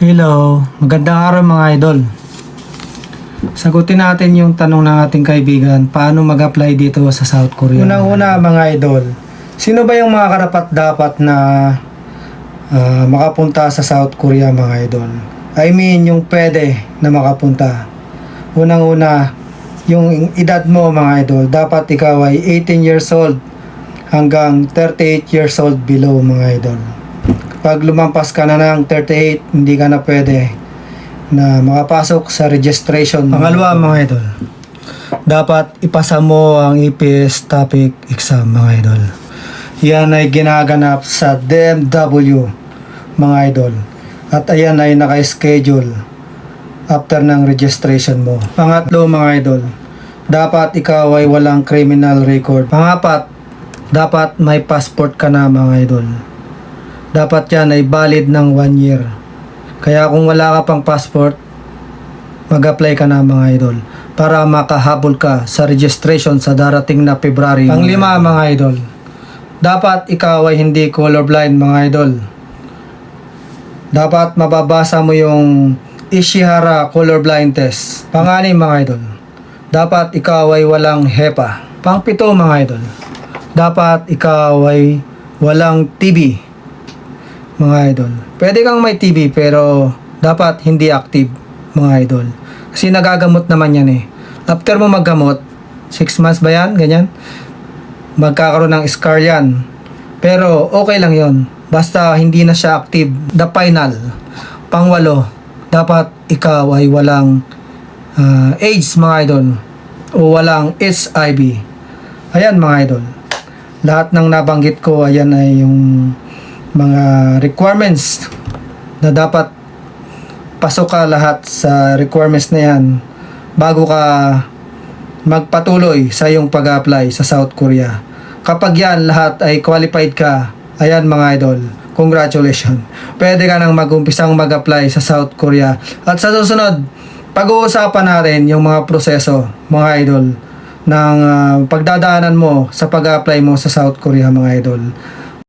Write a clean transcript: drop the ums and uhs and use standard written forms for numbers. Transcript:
Hello, magandang araw mga idol. Sagutin natin yung tanong ng ating kaibigan, paano mag-apply dito sa South Korea. Unang-una mga idol, sino ba yung mga karapat-dapat na makapunta sa South Korea mga idol? I mean, yung pwede na makapunta. Unang-una, yung edad mo mga idol, dapat ikaw ay 18 years old hanggang 38 years old below mga idol. Pag lumampas ka na ng 38, hindi ka na pwede na makapasok sa registration. Pangalawa mga idol, dapat ipasa mo ang EPS topic exam mga idol. Yan ay ginaganap sa DMW mga idol. At ayan ay naka-schedule after ng registration mo. Pangatlo mga idol, dapat ikaw ay walang criminal record. Pangapat, dapat may passport ka na mga idol. Dapat yan ay valid ng 1 year. Kaya kung wala ka pang passport, mag-apply ka na mga idol para makahabol ka sa registration sa darating na February. Panglima mga idol, dapat ikaw ay hindi colorblind mga idol. Dapat mababasa mo yung Ishihara colorblind test. Panganim mga idol, dapat ikaw ay walang HEPA. Pangpito mga idol, dapat ikaw ay walang TB mga idol. Pwede kang may TB pero dapat hindi active mga idol. Kasi nagagamot naman yan eh. After mo maggamot, 6 months ba yan? Ganyan. Magkakaroon ng scar yan. Pero okay lang yon. Basta hindi na siya active. The final. Pangwalo, dapat ikaw ay walang AIDS mga idol. O walang HIV. Ayan mga idol. Lahat ng nabanggit ko, ayan ay yung mga requirements na dapat pasok ka lahat sa requirements na yan bago ka magpatuloy sa iyong pag-apply sa South Korea. Kapag yan lahat ay qualified ka, ayan mga idol, congratulations. Pwede ka nang mag-umpisang mag-apply sa South Korea. At sa susunod, pag-uusapan natin yung mga proseso mga idol ng pagdadaanan mo sa pag-apply mo sa South Korea mga idol.